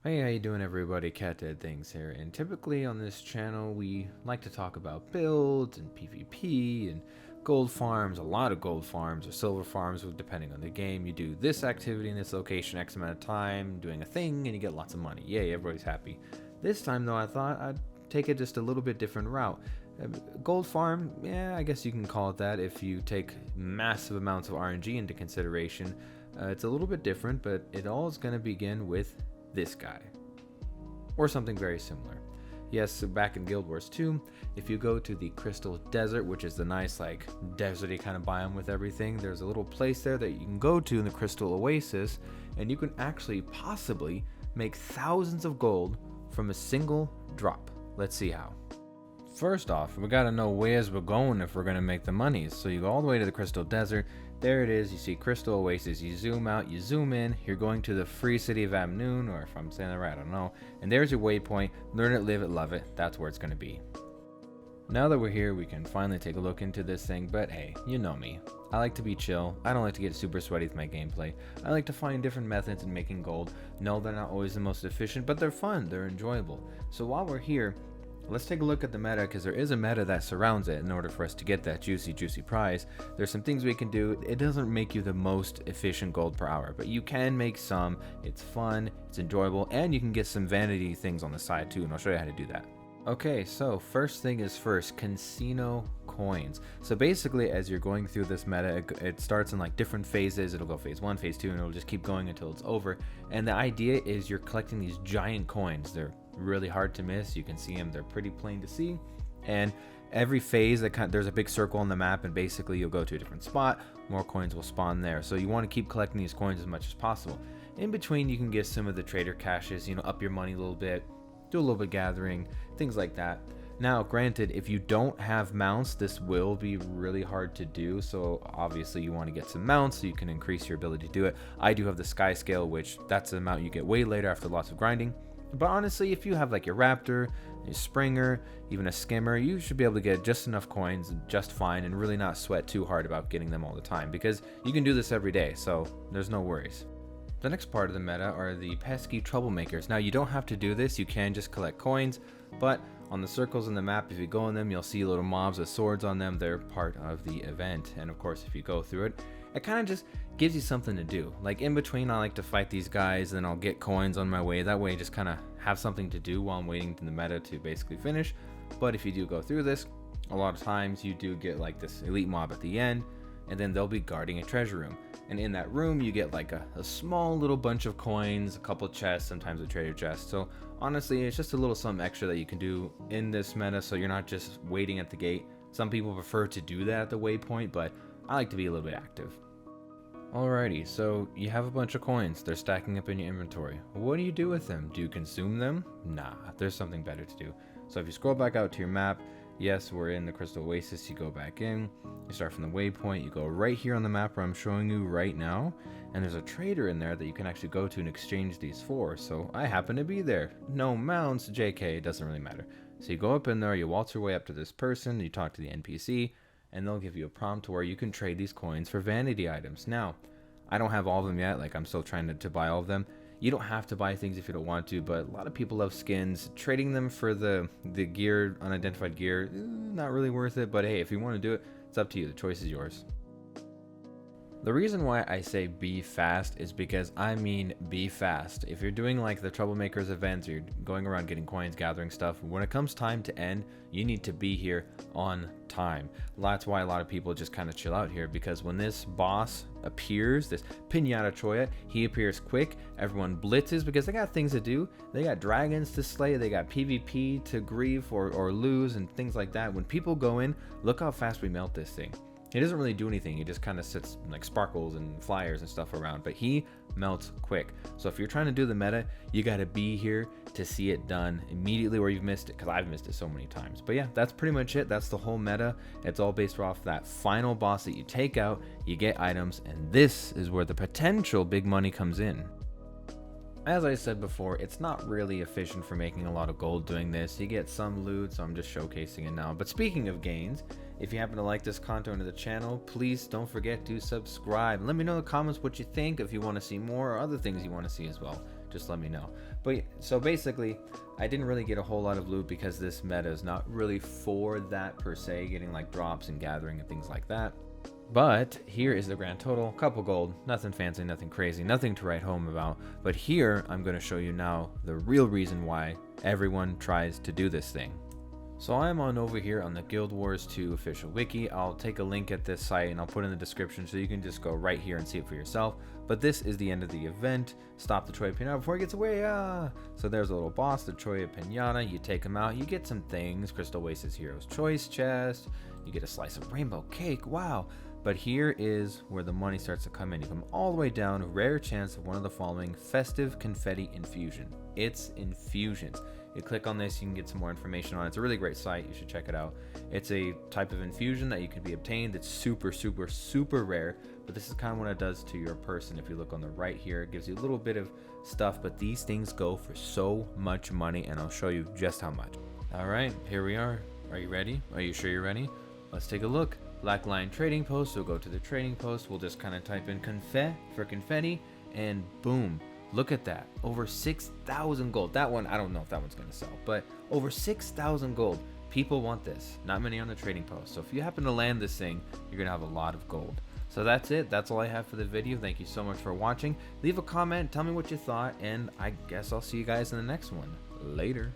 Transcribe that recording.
Hey, how you doing everybody? Cat Dead Things here, and typically on this channel we like to talk about builds and PvP and gold farms, a lot of gold farms or silver farms depending on the game. You do this activity in this location X amount of time, doing a thing, and you get lots of money. Yay, everybody's happy. This time though, I thought I'd take it just a little bit different route. Gold farm, yeah, I guess you can call it that if you take massive amounts of RNG into consideration. It's a little bit different, but it all is going to begin with this guy, or something very similar. Yes, so back in Guild Wars 2, if you go to the Crystal Desert, which is the nice like deserty kind of biome with everything, there's a little place there that you can go to in the Crystal Oasis, and you can actually possibly make thousands of gold from a single drop. Let's see how. First off, we gotta know where's we're going if we're gonna make the money. So you go all the way to the Crystal Desert. There it is. You see Crystal Oasis. You zoom out, you zoom in. You're going to the free city of Amnoon, or if I'm saying that right, I don't know. And there's your waypoint. Learn it, live it, love it. That's where it's gonna be. Now that we're here, we can finally take a look into this thing. But hey, you know me. I like to be chill. I don't like to get super sweaty with my gameplay. I like to find different methods in making gold. No, they're not always the most efficient, but they're fun. They're enjoyable. So while we're here, let's take a look at the meta, because there is a meta that surrounds it in order for us to get that juicy prize. There's some things we can do. It doesn't make you the most efficient gold per hour, but you can make some. It's fun, it's enjoyable, and you can get some vanity things on the side too, and I'll show you how to do that. Okay, so first thing is first, casino coins. So basically, as you're going through this meta, it starts in like different phases. It'll go phase 1, phase 2, and it'll just keep going until it's over. And the idea is you're collecting these giant coins. They're really hard to miss. You can see them, they're pretty plain to see. And every phase, there's a big circle on the map, and basically you'll go to a different spot, more coins will spawn there. So you want to keep collecting these coins as much as possible. In between, you can get some of the trader caches, up your money a little bit, do a little bit gathering, things like that. Now, granted, if you don't have mounts, this will be really hard to do. So obviously you want to get some mounts so you can increase your ability to do it. I do have the sky scale, which that's a mount you get way later after lots of grinding. But honestly, if you have like your Raptor, your Springer, even a Skimmer, you should be able to get just enough coins just fine and really not sweat too hard about getting them all the time, because you can do this every day, so there's no worries. The next part of the meta are the Pesky Troublemakers. Now, you don't have to do this, you can just collect coins, but on the circles in the map, if you go in them, you'll see little mobs with swords on them. They're part of the event, and of course, if you go through it, it kind of just gives you something to do. Like in between, I like to fight these guys, then I'll get coins on my way. That way, just kind of have something to do while I'm waiting for the meta to basically finish. But if you do go through this, a lot of times you do get like this elite mob at the end, and then they'll be guarding a treasure room. And in that room, you get like a small little bunch of coins, a couple chests, sometimes a trader chest. So honestly, it's just a little something extra that you can do in this meta, so you're not just waiting at the gate. Some people prefer to do that at the waypoint, but I like to be a little bit active. Alrighty, so you have a bunch of coins. They're stacking up in your inventory. What do you do with them? Do you consume them? Nah, there's something better to do. So if you scroll back out to your map, yes, we're in the Crystal Oasis. You go back in, you start from the waypoint, you go right here on the map where I'm showing you right now, and there's a trader in there that you can actually go to and exchange these for. So I happen to be there. No mounts, JK, it doesn't really matter. So you go up in there, you waltz your way up to this person, you talk to the NPC, and they'll give you a prompt where you can trade these coins for vanity items. Now, I don't have all of them yet, like I'm still trying to buy all of them. You don't have to buy things if you don't want to, but a lot of people love skins. Trading them for the gear, unidentified gear, not really worth it, but hey, if you want to do it, it's up to you. The choice is yours. The reason why I say be fast is because I mean be fast. If you're doing like the Troublemakers events, or you're going around getting coins, gathering stuff, when it comes time to end, you need to be here on time. That's why a lot of people just kind of chill out here, because when this boss appears, this Pinata Troya, he appears quick, everyone blitzes because they got things to do. They got dragons to slay, they got PvP to grieve or lose and things like that. When people go in, look how fast we melt this thing. He doesn't really do anything. He just kind of sits like sparkles and flyers and stuff around, but he melts quick. So if you're trying to do the meta, you got to be here to see it done immediately where you've missed it, because I've missed it so many times. But yeah, that's pretty much it. That's the whole meta. It's all based off that final boss that you take out, you get items, and this is where the potential big money comes in. As I said before, it's not really efficient for making a lot of gold doing this. You get some loot, so I'm just showcasing it now. But speaking of gains, if you happen to like this content of the channel, please don't forget to subscribe. Let me know in the comments what you think, if you want to see more or other things you want to see as well. Just just let me know. But so basically, I didn't really get a whole lot of loot because this meta is not really for that per se, getting like drops and gathering and things like that. But here is the grand total, couple gold, nothing fancy, nothing crazy, nothing to write home about. But here I'm going to show you now the real reason why everyone tries to do this thing. So I'm on over here on the Guild Wars 2 official wiki. I'll take a link at this site and I'll put in the description so you can just go right here and see it for yourself. But this is the end of the event. Stop the Troy Pinata before he gets away. So there's a little boss, the Troy Pinata. You take him out, you get some things. Crystal Oasis Hero's Choice chest. You get a slice of rainbow cake. Wow. But here is where the money starts to come in. You come all the way down, rare chance of one of the following: festive confetti infusion. It's infusions. You click on this, you can get some more information on it. It's a really great site, you should check it out. It's a type of infusion that you can be obtained. It's super, super, super rare, but this is kind of what it does to your person. If you look on the right here, it gives you a little bit of stuff, but these things go for so much money, and I'll show you just how much. All right, here we are. Are you ready? Are you sure you're ready? Let's take a look. Black Line Trading Post, so go to the trading post. We'll just kind of type in confet for confetti, and boom. Look at that, over 6,000 gold. That one, I don't know if that one's gonna sell, but over 6,000 gold. People want this, not many on the trading post. So if you happen to land this thing, you're gonna have a lot of gold. So that's it, that's all I have for the video. Thank you so much for watching. Leave a comment, tell me what you thought, and I guess I'll see you guys in the next one. Later.